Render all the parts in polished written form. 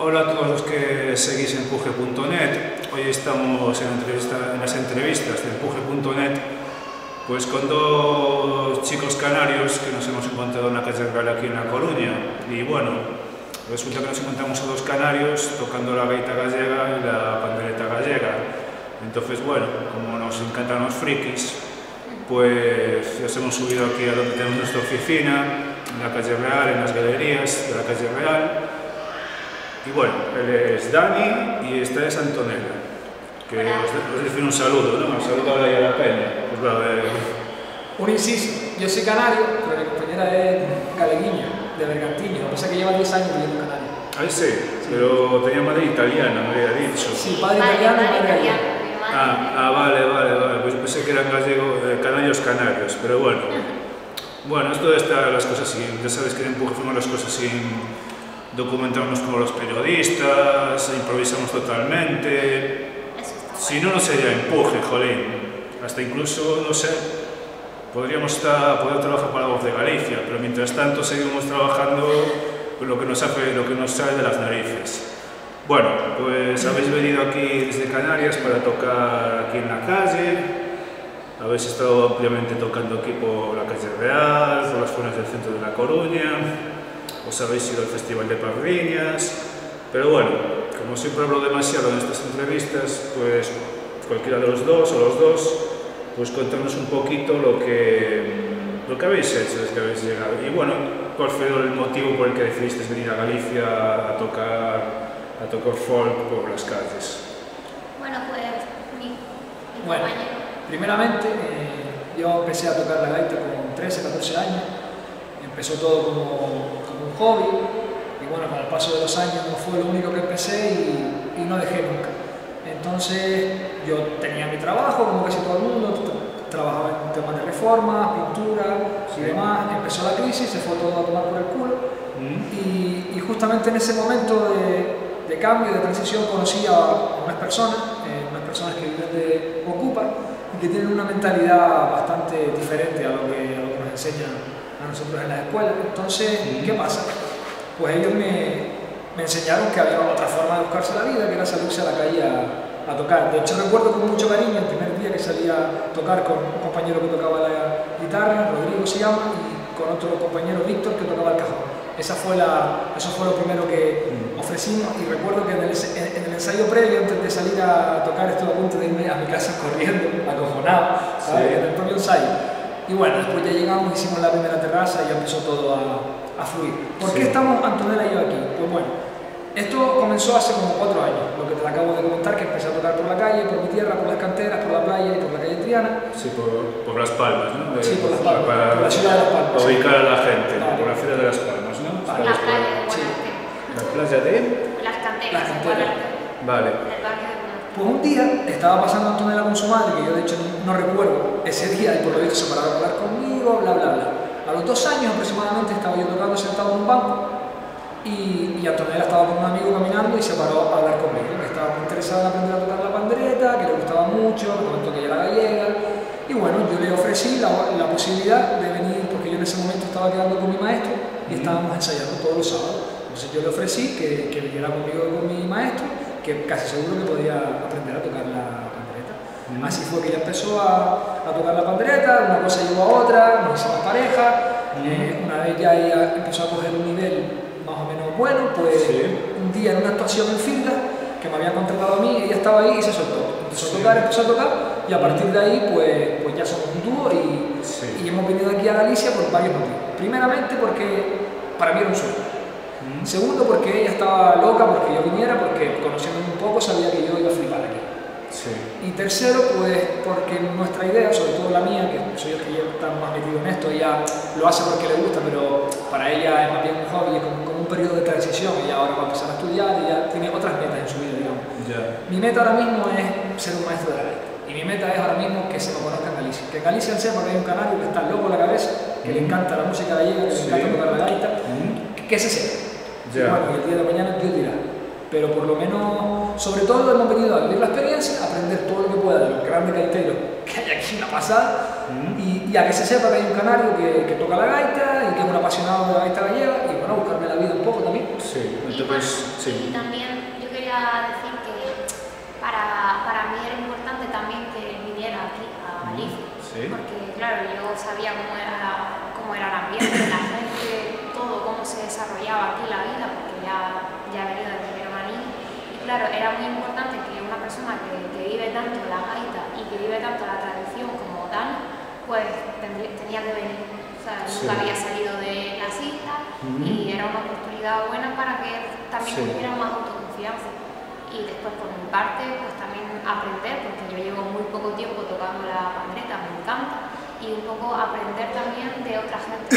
Hola a todos los que seguís Empuje.net. Hoy estamos en las entrevistas de Empuje.net pues con dos chicos canarios que nos hemos encontrado en la calle Real aquí en La Coruña. Y bueno, resulta que nos encontramos a dos canarios tocando la gaita gallega y la pandereta gallega. Entonces, bueno, como nos encantan los frikis, pues nos hemos subido aquí a donde tenemos nuestra oficina, en la calle Real, en las galerías de la calle Real. Y bueno, él es Dani y esta es Antonella, que os decir un saludo, ¿no? Un saludo a la peña. Pues bueno, un inciso, yo soy canario, pero mi compañera es galeguiña, de Bergantiño. Lo que pasa es que lleva 10 años viviendo en Canarias. Ah, sí, pero tenía madre italiana, me había dicho. Sí, padre italiano y madre gallego. Vale, pues pensé que eran gallegos, canarios, pero bueno. Bueno, esto está las cosas así, ya sabes que en Empuje hacemos las cosas sin documentarnos como los periodistas, improvisamos totalmente. Si no, no sería Empuje, jolín. Hasta incluso, no sé, podríamos poder trabajar para la Voz de Galicia, pero mientras tanto seguimos trabajando con lo que nos sale de las narices. Bueno, pues habéis venido aquí desde Canarias para tocar aquí en la calle. Habéis estado ampliamente tocando aquí por la calle Real, por las zonas del centro de La Coruña. Os habéis ido al Festival de Pardiñas. Pero bueno, como siempre hablo demasiado en estas entrevistas, pues cualquiera de los dos o los dos, pues contarnos un poquito lo que habéis hecho desde que habéis llegado. Y bueno, ¿cuál fue el motivo por el que decidisteis venir a Galicia a tocar folk por las calles? Bueno, pues Bueno, primeramente yo empecé a tocar la gaita con 13, 14 años. Empezó todo como un hobby y bueno, con el paso de los años fue lo único que empecé y no dejé nunca. Entonces yo tenía mi trabajo, como casi todo el mundo, trabajaba en temas de reforma, pintura y demás. Empezó la crisis, se fue todo a tomar por el culo y justamente en ese momento de cambio, de transición, conocí a unas personas que viven de Ocupa y que tienen una mentalidad bastante diferente a lo que nos enseñan a nosotros en la escuela. Entonces, ¿qué pasa? Pues ellos me enseñaron que había otra forma de buscarse la vida, que era salirse a la calle a tocar. De hecho, recuerdo con mucho cariño el primer día que salía a tocar con un compañero que tocaba la guitarra, Rodrigo se llama, y con otro compañero, Víctor, que tocaba el cajón. Eso fue lo primero que ofrecimos, y recuerdo que en el ensayo previo, antes de salir a tocar, estuve a punto de irme a mi casa corriendo, acojonado, ¿sabes? En el propio ensayo. Y bueno, después ya llegamos, hicimos la primera terraza y ya empezó todo a fluir. ¿Por qué estamos Antonella y yo aquí? Pues bueno, esto comenzó hace como 4 años, lo que te acabo de comentar, que empecé a tocar por la calle, por mi tierra, por las canteras, por la playa y por la calle Triana. Sí, por Las Palmas, ¿no? Sí, por Las Palmas, por la ciudad de Las Palmas. Para ubicar a la gente, vale. Por la ciudad de Las Palmas, ¿no? La playa de Sí. ¿La playa de? Las canteras. Vale. Del barrio de Buenarte. Pues un día estaba pasando Antonella con su madre, que yo de hecho no recuerdo ese día, y por lo visto se pararon a hablar conmigo, bla bla bla. A los 2 años aproximadamente estaba yo tocando sentado en un banco y Antonella estaba con un amigo caminando y se paró a hablar conmigo, que estaba muy interesada en aprender a tocar la pandereta, que le gustaba mucho, me comentó que ella era gallega. Y bueno, yo le ofrecí la posibilidad de venir, porque yo en ese momento estaba quedando con mi maestro y estábamos ensayando todos los sábados. Entonces yo le ofrecí que viniera conmigo con mi maestro, que casi seguro que podía aprender a tocar la pandereta. Así fue que ella empezó a tocar la pandereta, una cosa llevó a otra, nos hicimos pareja. Una vez ya ella empezó a coger un nivel más o menos bueno, pues un día en una actuación en Finda, que me había contratado a mí, ella estaba ahí y se soltó. Empezó a tocar y a partir de ahí pues ya somos un dúo y hemos venido aquí a Galicia por varios motivos. Primeramente porque para mí era un sueño. Segundo, porque ella estaba loca porque yo viniera, porque conociéndome un poco sabía que yo iba a flipar aquí. Y tercero, pues porque nuestra idea, sobre todo la mía, que soy el que ya está más metido en esto, ella lo hace porque le gusta, pero para ella es más bien un hobby, es como un periodo de transición. Ella ahora va a empezar a estudiar y ya tiene otras metas en su vida, digamos. Mi meta ahora mismo es ser un maestro de la gaita. Y mi meta es ahora mismo que se me conozca en Galicia. Que en Galicia sepa que hay un canario que está loco en la cabeza, que le encanta la música gallega, que le encanta tocar la gaita, que se sepa. Bueno, el día de mañana Dios dirá. Pero por lo menos, sobre todo hemos venido a vivir la experiencia, a aprender todo lo que pueda de los grandes gaiteros que hay aquí en la pasada, y a que se sepa que hay un canario que toca la gaita y que es un apasionado de la gaita gallega, y bueno, buscarme la vida un poco también. Sí, Entonces, bueno, sí. y también yo quería decir que para mí era importante también que viniera aquí a Galicia, Sí. porque claro, yo sabía cómo era el ambiente, la gente, todo, cómo se desarrollaba aquí la vida, porque ya he venido desde que era una niña. Y claro, era muy importante que una persona que vive tanto la gaita y que vive tanto la tradición como Dani, pues tenía que venir. O sea, nunca había salido de las islas y era una oportunidad buena para que también tuviera más autoconfianza. Y después por mi parte, pues también aprender, porque yo llevo muy poco tiempo tocando la pandereta, me encanta, y un poco aprender también de otra gente,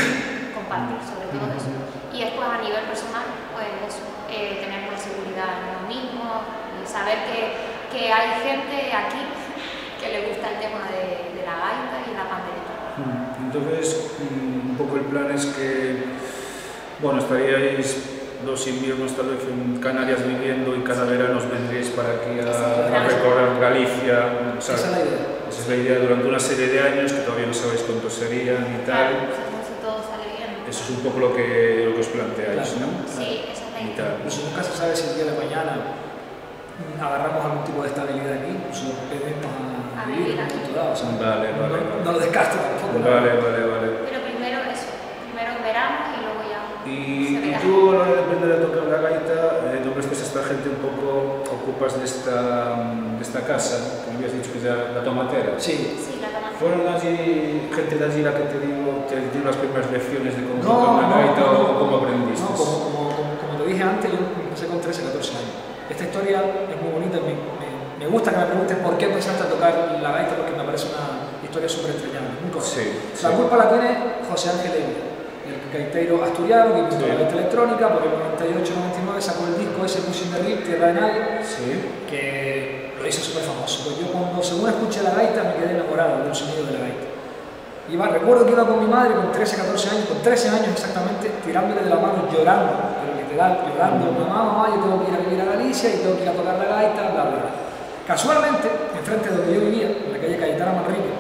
compartir sobre todo eso. Y después a nivel personal, pues eso, tener más seguridad en uno mismo, y saber que hay gente aquí que le gusta el tema de la gaita y la pandereta. Entonces, un poco el plan es que, bueno, estaríais 2 inviernos tal vez en Canarias viviendo y cada verano os vendréis para aquí a recorrer Galicia. O sea, Esa es la idea. esa es la idea durante una serie de años que todavía no sabéis cuántos serían y Claro, tal. si todo sale bien. Eso es un poco lo que os planteáis, Claro. ¿no? Sí, esa es la Y idea. tal. Incluso nunca se sabe si el día de mañana agarramos algún tipo de estabilidad aquí, incluso pedimos a vivir en un punto dado. O sea, Vale. no lo descarto tampoco. Vale. Pero primero eso, primero en verano y luego ya se Y verá. tú, a la hora de aprender a tocar la gaita, ¿no ves que esta gente un poco ocupas de esta casa, que me habías dicho que es la tomatera? Sí. Sí, la tomaste. ¿Fueron allí, gente de allí la que te dio las primeras lecciones de cómo tocar la gaita o cómo aprendiste? No, como te dije antes, yo empecé con 13, 14 años. Esta historia es muy bonita, me gusta que me pregunten por qué empezaste a tocar la gaita, porque me parece una historia súper entrañable, muy corta. La culpa la tiene José Ángel Evia, el gaitero asturiano que inventó la gaita electrónica, por el 98-99 sacó el disco ese Pushing the Rip, Tierra de Nadie, que lo hizo súper famoso. Pues yo cuando según escuché la gaita me quedé enamorado del sonido de la gaita. Recuerdo que iba con mi madre con 13, 14 años, con 13 años exactamente, tirándole de la mano, llorando, pero literal, llorando, mamá, yo tengo que ir a vivir a Galicia y tengo que ir a tocar la gaita, bla, bla, bla. Casualmente, enfrente de donde yo vivía, en la calle Cayetana Manrique,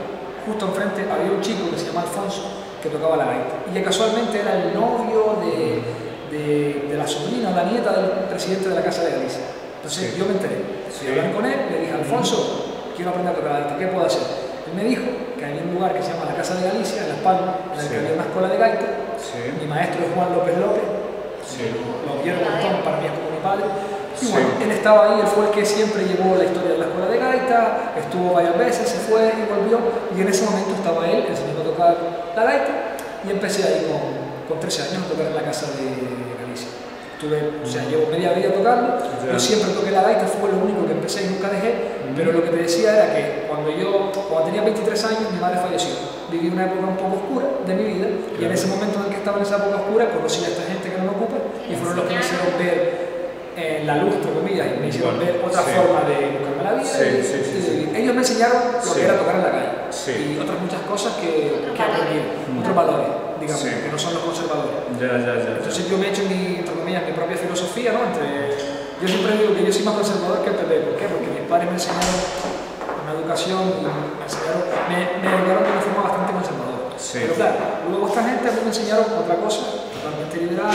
justo enfrente había un chico que se llama Alfonso, que tocaba la gaita, y que casualmente era el novio de la sobrina o la nieta del presidente de la Casa de Galicia. Entonces yo me enteré, fui a hablar con él, le dije, Alfonso, quiero aprender a tocar la gaita, ¿qué puedo hacer? Él me dijo que había un lugar que se llama la Casa de Galicia, en Las Palmas, en el que había una escuela de gaita. Mi maestro es Juan López López, lo quiero un montón, para mí es como mi padre. Y bueno, él estaba ahí, él fue el que siempre llevó la historia de la escuela de gaita, estuvo varias veces, se fue y volvió, y en ese momento estaba él enseñando a tocar la gaita, y empecé ahí con 13 años a tocar en la Casa de Galicia. Llevo media vida tocando, yo siempre toqué la gaita, fue lo único que empecé y nunca dejé, pero lo que te decía era que cuando tenía 23 años mi madre falleció, viví una época un poco oscura de mi vida, y en ese momento en el que estaba en esa época oscura conocí a esta gente que no me ocupa, y fueron los que me hicieron ver la luz, entre comillas, y me hicieron ver otra forma de buscarme la vida, ellos me enseñaron lo que era tocar en la calle, y otras muchas cosas que aprendí, otros valores, digamos, que no son los conservadores. Entonces yo me he hecho entre comillas, mi propia filosofía, ¿no? Yo siempre digo que yo soy más conservador que el PP. ¿Por qué? Porque mis padres me enseñaron una educación, me educaron de una forma bastante conservadora. Pero claro, luego esta gente a mí me enseñaron otra cosa, totalmente liberal,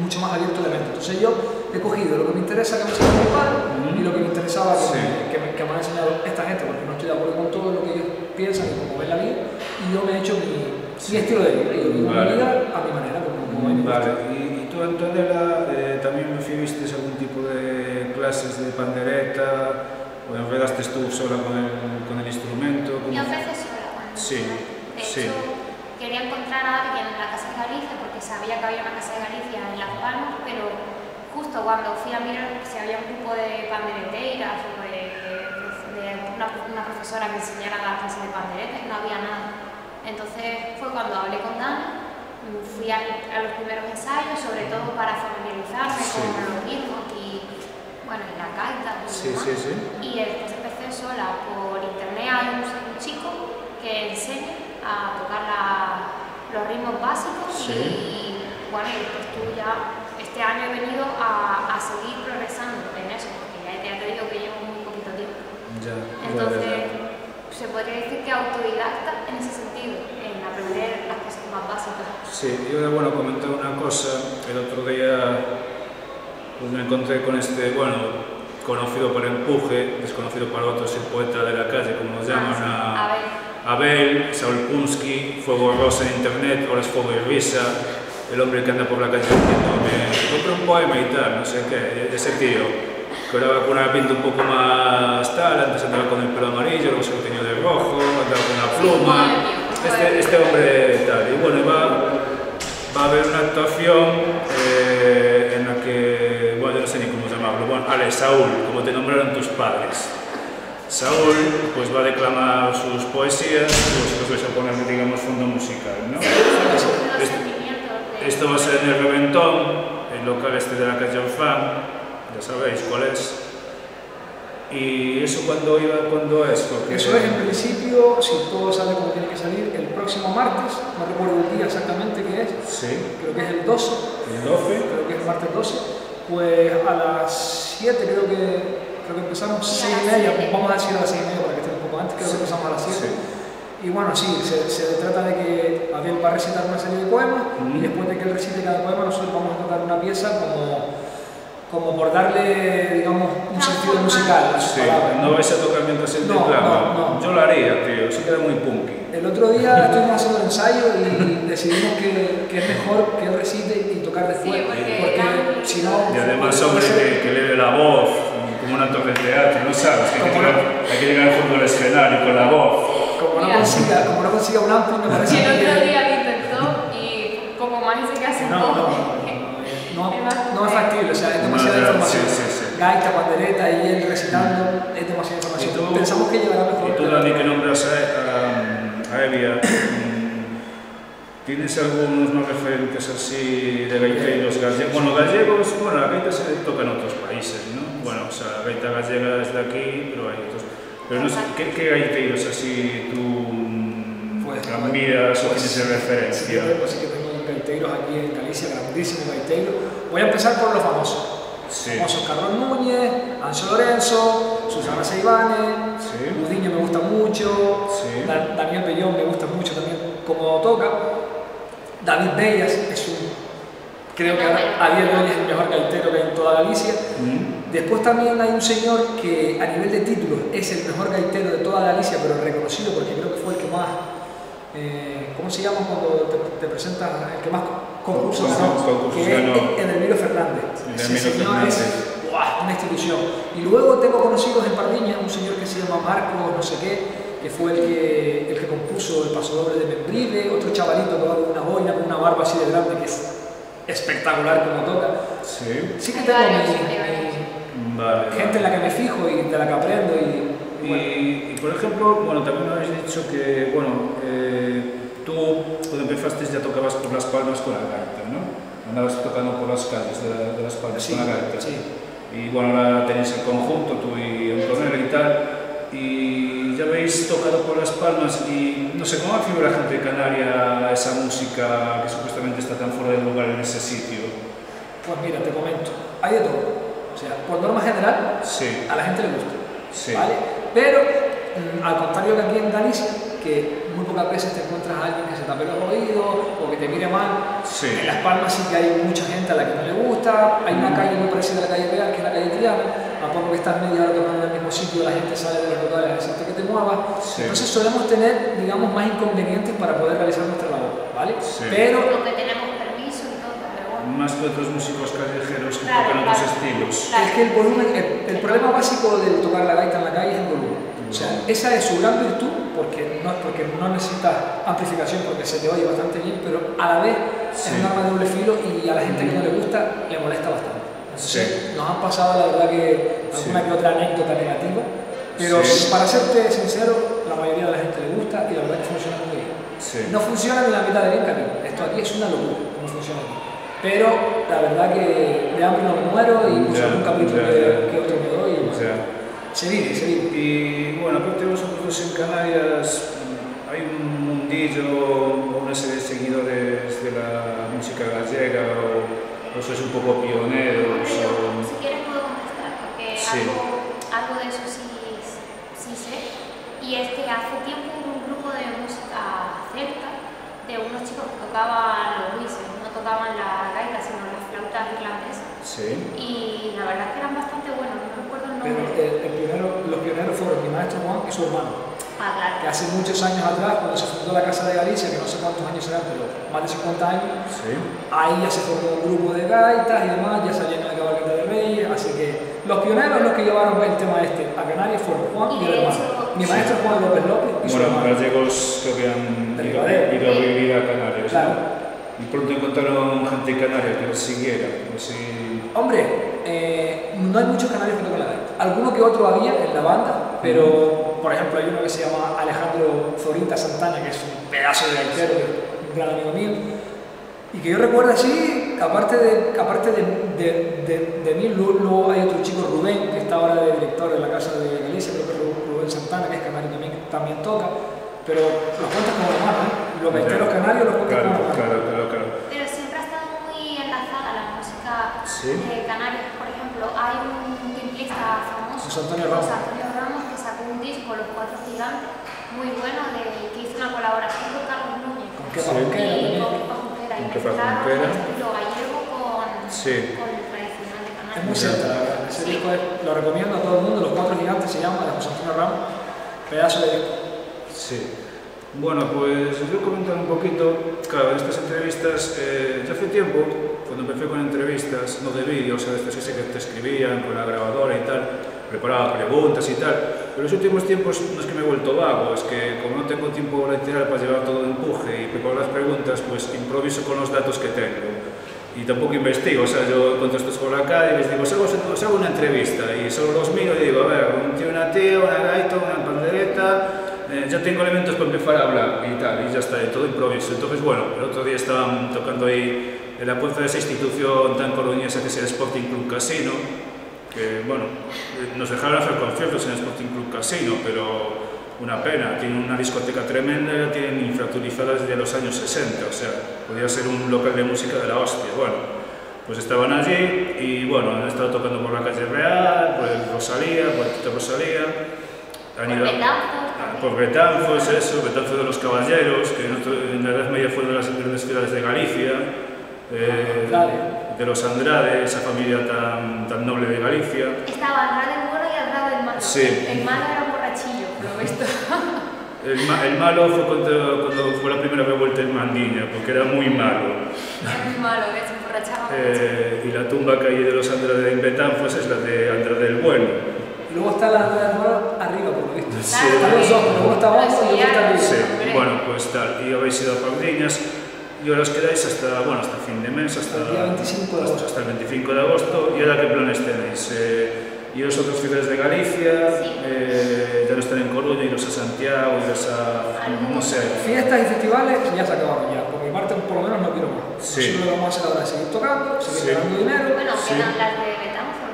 mucho más abierto de mente. Entonces yo he cogido lo que me interesa que me enseñaron mis padres y lo que me interesaba que me han enseñado esta gente, porque no estoy de acuerdo con todo lo que ellos piensan y cómo ven la vida, y yo me he hecho mi estilo de vida, y yo vivo mi vida a mi manera, como a mí me gusta. ¿Y tú, Antonella, también recibiste algún tipo de clases de pandereta o enredaste tú sola con el instrumento? Yo empecé sola con el instrumento. De hecho, quería encontrar a alguien en la Casa de Galicia porque sabía que había una Casa de Galicia en Las Palmas, pero justo cuando fui a mirar si había un grupo de pandereteiras o de una profesora que enseñara la clase de pandereta, y no había nada. Entonces fue cuando hablé con Dani, fui a los primeros ensayos, sobre todo para familiarizarme con los ritmos y la gaita y demás. Y después empecé sola. Por internet hay un chico que enseña a tocar los ritmos básicos y después tú ya este año he venido a seguir progresando en eso, porque ya te digo que llevo muy poquito tiempo. Entonces se podría decir que autodidacta en ese sentido, en aprender las cosas más básicas. Sí, yo comentar una cosa, el otro día pues me encontré con este, bueno, conocido por Empuje, desconocido para otros, el poeta de la calle, como nos llaman, Abel, Saúl Punski, Fuego Rosa en internet, ahora es Fuego y Risa, el hombre que anda por la calle diciendo, me compré un poema y tal, no sé qué, ese tío, que ahora con una pinta un poco más tal, antes andaba con el pelo amarillo, luego se lo tenía de rojo, andaba con una pluma, este hombre tal, y bueno, va a haber una actuación en la que, bueno, yo no sé ni cómo llamarlo, bueno, Saúl, como te nombraron tus padres. Saúl pues va a declamar sus poesías, vosotros vais a poner, digamos, fondo musical, ¿no? Esto va a ser en el Reventón, el local este de la calle Orfán, ya sabéis cuál es. ¿Y eso cuándo es? Porque eso es, en principio, si todo sale como tiene que salir, el próximo martes, no recuerdo el día exactamente qué es, sí. Creo que es el 12. ¿El 12? Creo que es el martes 12, pues a las 7 creo que empezamos, 6:30, vamos a decir a las 6:30 para que esté un poco antes, creo que empezamos a las 7. Sí. Y bueno, sí, se trata de que Abel va a recitar una serie de poemas y después de que él recite cada poema nosotros vamos a tocar una pieza como por darle, digamos, un sentido musical a sus palabras. No vais a tocar mientras él declama. No. Yo lo haría, tío, se queda muy punky. El otro día estuvimos haciendo el ensayo y decidimos que es mejor que él recite y tocar después, porque si no... Y además, hombre, que le dé la voz, como un actor de teatro, no sabes, que hay que llegar al fondo del escenario con la voz. Como no consiga un ampli, me parece que el otro día lo intentó y como más dice que hace no es factible, o sea, es demasiada información. Gaita, pandereta y él recitando, es demasiada información. Pensamos que llegará mejor. Y tú, Dani, que nombras a Evia, ¿tienes algunos más referentes así de gaiteros gallegos? Bueno, gallegos, bueno, la gaita se toca en otros países, ¿no? Bueno, o sea, la gaita gallega es de aquí, pero hay otros. Pero no sé, ¿qué gaiteros así tú admiras o tienes de referencia? Sí que tengo gaiteros aquí en Galicia, grandísimos gaiteros. Voy a empezar por los famosos. Famosos Carlos Núñez, Ancho Lorenzo, Susana Seibane, Budiño me gusta mucho, Daniel Bellón me gusta mucho también como toca. David Bellas creo que a día de hoy es el mejor gaitero que hay en toda Galicia. Después también hay un señor que a nivel de títulos es el mejor gaitero de toda Galicia, pero reconocido porque creo que fue el que más, ¿cómo se llama cuando te presentas? El que más concursos ganó, que es Edelmiro Fernández. Ese señor es una institución. Y luego tengo conocidos en Pardiña un señor que se llama Marcos no sé qué, que fue el que compuso el Paso Doble de Membrive, otro chavalito que va con una boina, con una barba así de grande, que es espectacular como toca. Sí que tengo gente en la que me fijo y de la que aprendo. Y por ejemplo, bueno, también me habéis dicho que, bueno, tú cuando empezaste ya tocabas por Las Palmas con la gaita, ¿no? Andabas tocando por las calles de Las Palmas con la gaita. Y bueno, ahora tenéis el conjunto, tú y Antonella y tal, y ya habéis tocado por Las Palmas y no sé, ¿cómo recibe la gente de Canarias esa música que supuestamente está tan fuera de lugar en ese sitio? Pues mira, te comento, hay de todo. O sea, por norma general, a la gente le gusta, ¿vale? Pero, al contrario que aquí en Galicia, que muy pocas veces te encuentras a alguien que se tape los oídos o que te mire mal, en Las Palmas sí que hay mucha gente a la que no le gusta. Hay una calle muy parecida a la calle Real, que es la calle Triana. A poco que estás media hora tocando en el mismo sitio, la gente sale de los locales a decirte que te muevas. Entonces solemos tener, digamos, más inconvenientes para poder realizar nuestra labor, ¿vale? Pero porque tenemos permiso y todo, pero bueno. Más que otros músicos callejeros que tocan otros estilos. Es que el volumen, el problema básico de tocar la gaita en la calle es el volumen. O sea, esa es su gran virtud, porque no necesitas amplificación, porque se te oye bastante bien, pero a la vez es un arma de doble filo y a la gente que no le gusta le molesta bastante. Entonces, nos han pasado la verdad que alguna que otra anécdota negativa, pero para serte sincero, la mayoría de la gente le gusta y la verdad que funciona muy bien. No funciona ni la mitad de bien, cariño. Esto aquí es una locura, cómo funciona aquí. Pero la verdad que de hambre no me muero y uso un capítulo que otro me doy. Se vive. Y bueno, aparte de vosotros dos en Canarias, hay un mundillo, una serie de seguidores de la música gallega o sois un poco pioneros. Si quieres puedo contestar, porque algo de eso sí sé. Y es que hace tiempo hubo un grupo de música celta de unos chicos que tocaban los whistles, no tocaban la gaita, sino las flautas irlandesas. Sí. Y la verdad es que eran bastante buenos, no recuerdo el Pero nombre. los pioneros fueron mi maestro Juan y su hermano. Ah, claro. Que hace muchos años atrás, cuando se fundó la Casa de Galicia, que no sé cuántos años serán, pero más de 50 años, Sí. ahí ya se formó un grupo de gaitas y demás, ya salían en la cabalgata de Reyes, así que los pioneros, los que llevaron el tema este a Canarias, fueron Juan y el hermano. Mi maestro Juan López López y su Bueno, hermano. gallegos que habían ido a vivir a Canarias. Claro. Y pronto encontraron gente en Canarias que los siguiera. Así... Hombre, no hay muchos canarios que tocan la gaita. Alguno que otro había en la banda, pero por ejemplo hay uno que se llama Alejandro Zorita Santana, que es un pedazo de gaitero, que es un gran amigo mío. Y que yo recuerdo así, aparte de mí, luego hay otro chico, Rubén, que está ahora de director en la Casa de Galicia, creo que es Rubén Santana, que es canario también toca, pero los cuentas como hermanos, ¿eh? Los gaiteros canarios los cuentas como hermanos. Claro. Pero siempre ha estado muy enlazada la música Sí. de Canarias. Por ejemplo, hay un timplista famoso, José Antonio Ramos. José Antonio Ramos, que sacó un disco, Los Cuatro Gigantes, muy bueno, que hizo una colaboración con Carlos Núñez. Con Kepa Sí. Junquera Y también. con Kepa Junquera. Y Con Kepa mezclaron Junquera. el estilo gallego Sí. con el tradicional de Canarias. Es muy cierto, la verdad. Ese disco lo recomiendo a todo el mundo, Los Cuatro Gigantes se llama, de José Antonio Ramos. Pedazo de disco. Sí. Bueno, pues yo comentar un poquito, claro, en estas entrevistas, ya hace tiempo, cuando empecé con entrevistas, no de vídeo, o sea, de estas que sé que te escribían con la grabadora y tal, preparaba preguntas y tal, pero en los últimos tiempos no es que me he vuelto vago, es que como no tengo tiempo literal para llevar todo de empuje y preparar las preguntas, pues improviso con los datos que tengo. Y tampoco investigo, o sea, yo encuentro estos por la calle y les digo, os hago una entrevista y solo los miro y digo, a ver, un tío, una tía, una gaita, una pandereta, ya tengo elementos para empezar a hablar y tal, y ya está, y todo improviso. Entonces, bueno, el otro día estaban tocando ahí en la puerta de esa institución tan coruñesa que es el Sporting Club Casino, que, bueno, nos dejaron hacer conciertos en el Sporting Club Casino, pero una pena, tienen una discoteca tremenda, la tienen infrautilizadas desde los años 60, o sea, podía ser un local de música de la hostia. Bueno, pues estaban allí y bueno, han estado tocando por la calle Real, por el Rosalía, por el Tito Rosalía, han ido por Betanzos, eso, Betanzos de los Caballeros, que en la Edad Media fue una de las grandes ciudades de Galicia, de los Andrade, esa familia tan noble de Galicia. Estaba Andrade el bueno y Andrade el malo. Sí. El malo era un borrachillo, por lo visto. El malo fue cuando fue la primera revuelta en Mandiña, porque era muy malo. Era muy malo, que se emborrachaba mucho. Y la tumba que hay de los Andrade en Betanzos es la de Andrade el bueno. Luego está la nueva arriba, por lo visto. Sí. Están los dos, pero uno está abajo y otro está arriba. Sí, bueno, pues tal. Y habéis ido a Pardiñas y ahora os quedáis hasta fin de mes, hasta el día 25 de agosto. Hasta el 25 de agosto. ¿Y ahora qué planes tenéis? ¿Iros a otras ciudades de Galicia? Sí. ¿Ya no están en Coruña? ¿Iros a Santiago? ¿Iros a...? no sé? Fiestas y festivales ya se acabaron ya, porque parte por lo menos no quiero más. Sí. Nosotros lo vamos a hacer ahora, seguir tocando, seguir Sí. ganando dinero. Bueno, Sí. quedan las de Betanzos.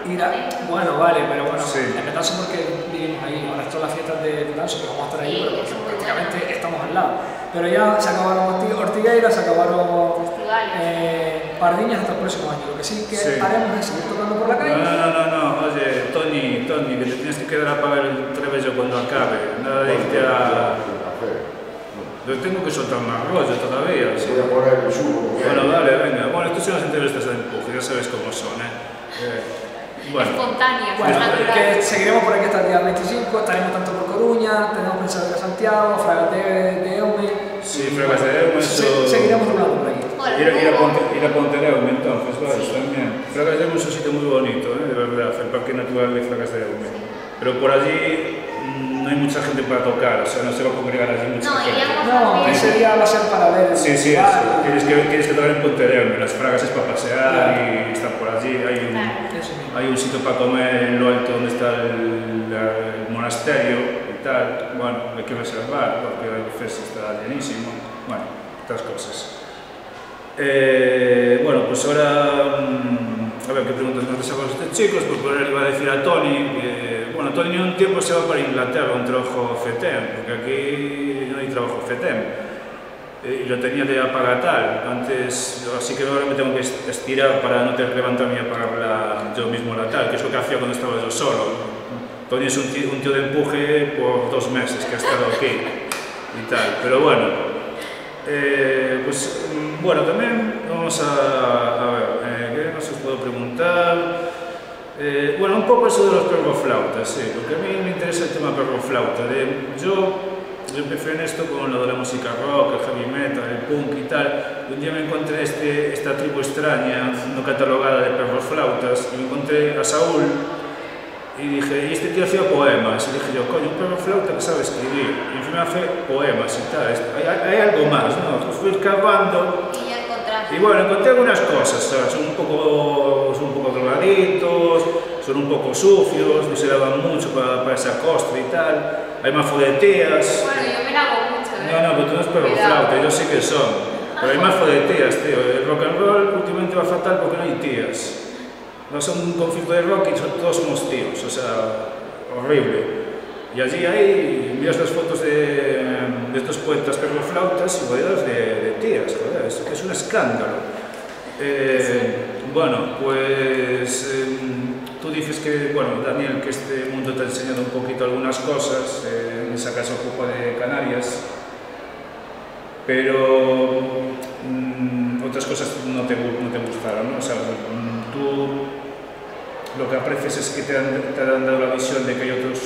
Bueno, vale, pero bueno, Sí. en Betanzos porque vivimos ahí, ahora están las fiestas de Betanzos que vamos a estar ahí, Sí, pero eso es muy prácticamente bueno. estamos al lado. Pero ya se acabaron Ortigueira, se acabaron Festivales. Pardiñas hasta el próximo año. Lo que sí que Sí. haremos es seguir tocando por la calle. No, oye, Toni, que te tienes que quedar a pagar el trebello cuando acabe. Nada de irte a... Yo tengo que soltar más rollo todavía. Sí. Voy a poner el sumo. Bueno, dale, venga. Bueno, estas son las entrevistas de empuje, ya sabes cómo son, Bueno, Espontáneas, Bueno, naturales. que seguiremos por aquí hasta el día 25, estaremos tanto por Coruña, tenemos pensado ir a Santiago, Fragate de Eume. sí, Fragas de Eume, eso... Seguiremos hablando por aquí. Ir a Ponte de Eume, entonces, vale, también. Fragas de Eume es un sitio muy bonito, de verdad, el Parque Natural de Fragas de Eume. Pero por allí no hay mucha gente para tocar, o sea, no se va a congregar allí mucha No, gente. iríamos No, más ese bien. día va a ser para ver. Sí, eso. Tienes que tocar en Ponte de Eume, las Fragas es para pasear y estar por allí. Eso mismo. Hay un sitio para comer en lo alto donde está el monasterio y tal. Bueno, hay que reservar porque a veces está llenísimo. Bueno, estas cosas. Bueno, pues ahora a ver qué preguntas nos deseamos a estos chicos. Pues por ahora le iba a decir a Toni que, bueno, Toni un tiempo se va para Inglaterra, un trabajo FETEM, porque aquí no hay trabajo FETEM. Y lo tenía de apagatal antes, así que ahora me tengo que estirar para no tener que levantarme y apagarla yo mismo la tal, que es lo que hacía cuando estaba yo solo. Toni es un tío de empuje por 2 meses que ha estado aquí y tal, pero bueno. Pues bueno, también vamos a ver, ¿qué nos os puedo preguntar. Bueno, un poco eso de los perroflautas, sí, porque a mí me interesa el tema perroflauta. Yo empecé en esto con lo de la música rock, el heavy metal, el punk y tal. Un día me encontré esta tribu extraña, no catalogada de perroflautas, y me encontré a Saúl y dije, y este tío hacía poemas. Y dije yo, coño, un perroflauta que sabe escribir, y encima hace poemas y tal. Hay algo más, ¿no? Fui cavando. Y bueno, encontré algunas cosas, ¿sabes? Son un poco drogaditos, son un poco sucios, no se lavan mucho para esa costra y tal. Hay mafodetías. Bueno, yo me lavo mucho, ¿eh? No, pero tú no es perroflauta, ellos sí que son. Pero hay mafodetías, tío. El rock and roll últimamente va fatal porque no hay tías. No son un conflicto de rock y todos somos tíos, o sea, horrible. Y allí hay, miras las fotos de estos poetas perroflautas y rodeados de tías, joder, es un escándalo. Bueno, pues tú dices que, bueno, Daniel, que este mundo te ha enseñado un poquito algunas cosas, en esa casa ocupa de Canarias, pero otras cosas no te gustaron, ¿no? O sea, tú lo que aprecias es que te han dado la visión de que hay otras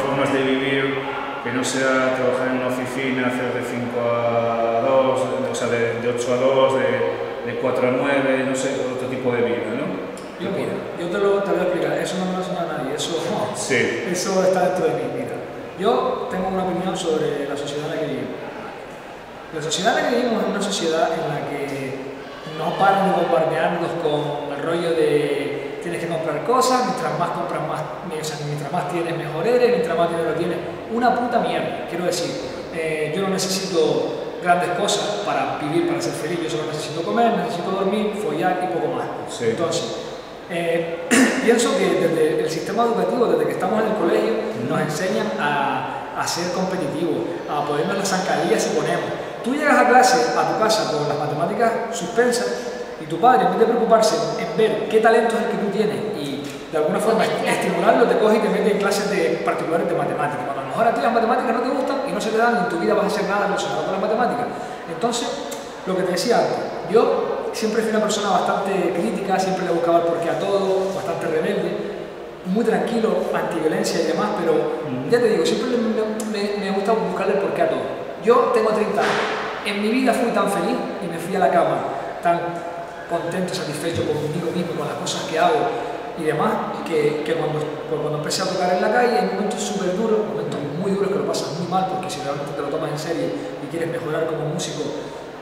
formas de vivir, que no sea trabajar en una oficina, hacer de 5 a 2, o sea, de 8 a 2, de 4 a 9, no sé, otro tipo de vida, ¿no? Yo te lo voy a explicar, eso no me lo enseña a nadie, Sí. Eso está dentro de mí, mira. Yo tengo una opinión sobre la sociedad en la que vivimos. La sociedad en la que vivimos es una sociedad en la que no paran de bombardearnos con el rollo de tienes que comprar cosas, mientras más compras mientras más tienes mejor eres, mientras más dinero tienes, una puta mierda, quiero decir, yo no necesito grandes cosas para vivir, para ser feliz, yo solo necesito comer, necesito dormir, follar y poco más. Sí. Entonces, pienso que desde el sistema educativo, desde que estamos en el colegio, nos enseñan a ser competitivos, a ponernos las zancadillas si ponemos. Tú llegas a tu casa con las matemáticas suspensas y tu padre, en vez de preocuparse en ver qué talento es el que tú tienes y de alguna forma estimularlo, te coge y te mete en clases particulares de matemáticas. Cuando a lo mejor a ti las matemáticas no te gustan y no se te dan, y en tu vida vas a hacer nada relacionado con las matemáticas. Entonces, lo que te decía antes, yo siempre fui una persona bastante crítica, siempre le buscaba el porqué a todo, bastante rebelde, muy tranquilo, antiviolencia y demás, pero ya te digo, siempre me gusta buscarle el porqué a todo. Yo tengo 30 años, en mi vida fui tan feliz y me fui a la cama tan contento, satisfecho conmigo mismo, con las cosas que hago y demás, que cuando empecé a tocar en la calle, hay momentos súper duros, momentos muy duros que lo pasas muy mal, porque si realmente te lo tomas en serio y quieres mejorar como músico,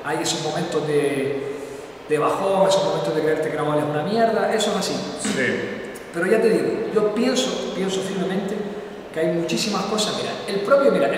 hay esos momentos de bajón, esos momentos de creerte que no vales una mierda, eso es así. Sí. Pero ya te digo, yo pienso firmemente que hay muchísimas cosas. Mira, el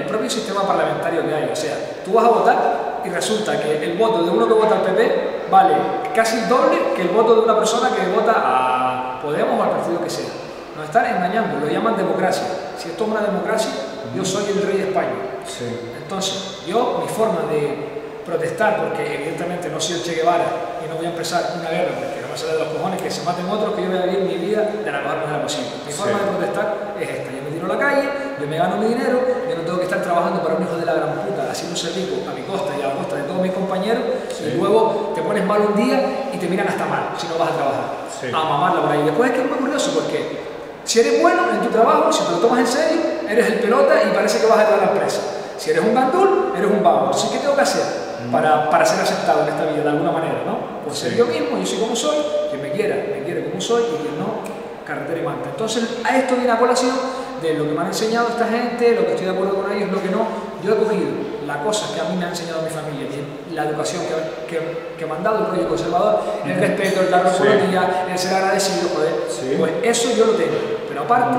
propio sistema parlamentario que hay, o sea, tú vas a votar y resulta que el voto de uno que vota al PP vale casi el doble que el voto de una persona que vota a Podemos o al partido que sea. Nos están engañando, lo llaman democracia. Si esto es una democracia, yo soy el rey de España. Sí. Entonces, mi forma de protestar, porque evidentemente no soy el Che Guevara y no voy a empezar una guerra porque no me sale de los cojones que se maten otros, que yo voy a vivir mi vida de la mejor manera posible. Mi forma de protestar es esta: yo me tiro a la calle, yo me gano mi dinero, yo no tengo que estar trabajando para un hijo de la gran puta haciéndose rico a mi costa y a la costa de todos mis compañeros, y luego te pones mal un día y te miran hasta mal si no vas a trabajar, a mamarla por ahí. Después es que es muy curioso porque si eres bueno en tu trabajo, si te lo tomas en serio, eres el pelota y parece que vas a ayudar a la empresa. Si eres un gandul, eres un vago. Entonces, ¿qué tengo que hacer para ser aceptado en esta vida de alguna manera, ¿no? Pues ser yo mismo, yo soy como soy, quien me quiere como soy, y quien no, carretera y manta. Entonces, a esto viene a colación de lo que me han enseñado esta gente, lo que estoy de acuerdo con ellos, lo que no. Yo he cogido las cosas que a mí me ha enseñado mi familia, la educación que me han dado, el rollo conservador, el respeto, el dar día, el ser agradecido, joder. Pues eso yo lo tengo. Pero aparte,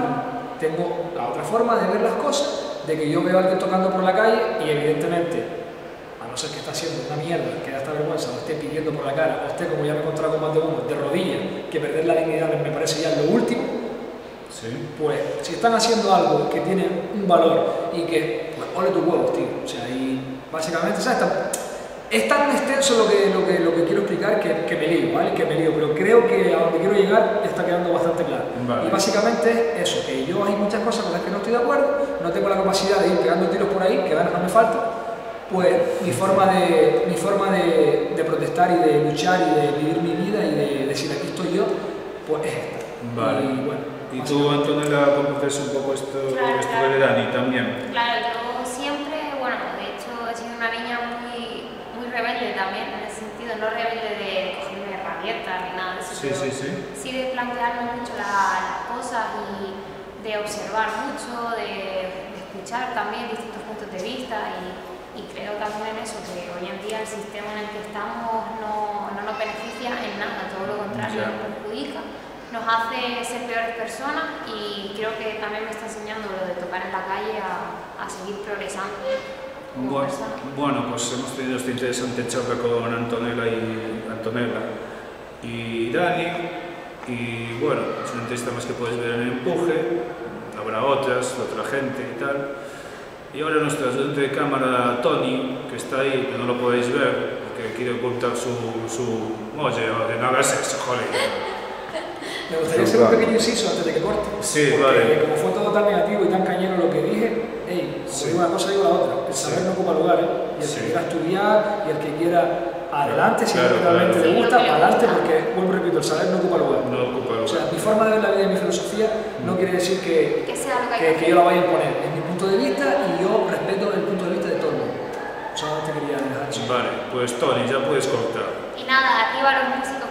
tengo la otra forma de ver las cosas, de que yo veo a alguien tocando por la calle y evidentemente, a no ser que está haciendo una mierda, que da esta vergüenza, o esté pidiendo por la cara, o esté, como ya me he encontrado con más de uno, de rodillas, que perder la dignidad me parece ya lo último, pues si están haciendo algo que tiene un valor y que, pues, ole tus huevos, tío. O sea, y básicamente, ¿sabes? Es tan extenso lo que quiero explicar que me lío, ¿vale? Pero creo que a donde quiero llegar está quedando bastante claro. Vale. Y básicamente es eso, que yo hay muchas cosas con las que no estoy de acuerdo, no tengo la capacidad de ir pegando tiros por ahí, que ganas no me falta, pues mi forma de protestar y de luchar y de vivir mi vida y de decir aquí estoy yo, pues es esta. Vale. Y bueno, ¿Y tú, Antonella, compartes un poco esto de Dani también? Claro, yo siempre, bueno, de hecho he sido una niña muy rebelde también, en ese sentido, no rebelde de cogerme herramientas ni nada de eso, sí de plantearme mucho las cosas y de observar mucho, de escuchar también distintos puntos de vista y creo también en eso, que hoy en día el sistema en el que estamos no nos beneficia en nada, todo lo contrario, nos perjudica, nos hace ser peores personas y creo que también me está enseñando lo de tocar en la calle a seguir progresando. Bueno, pues hemos tenido esta interesante charla con Antonella y Dani, y bueno, es una entrevista más que podéis ver en el Empuje, habrá otras, de otra gente y tal. Y ahora nuestro ayudante de cámara, Tony, que está ahí, que no lo podéis ver, porque quiere ocultar su molle, o de no haga sexo, joder. Me gustaría hacer un pequeño inciso antes de que corte. Sí, porque vale. Como fue todo tan negativo y tan cañero lo que dije, como digo una cosa, digo la otra. El saber no ocupa lugar, Y el que quiera estudiar y el que quiera adelante, si realmente le gusta, adelante, porque, vuelvo y repito, el saber no ocupa lugar. O sea, mi forma de ver la vida y mi filosofía no quiere decir que yo la vaya a imponer. Es mi punto de vista y yo respeto el punto de vista de todo el mundo. Solamente quería dejar eso. Vale, pues Tony, ya puedes cortar. Y nada, arriba los músicos.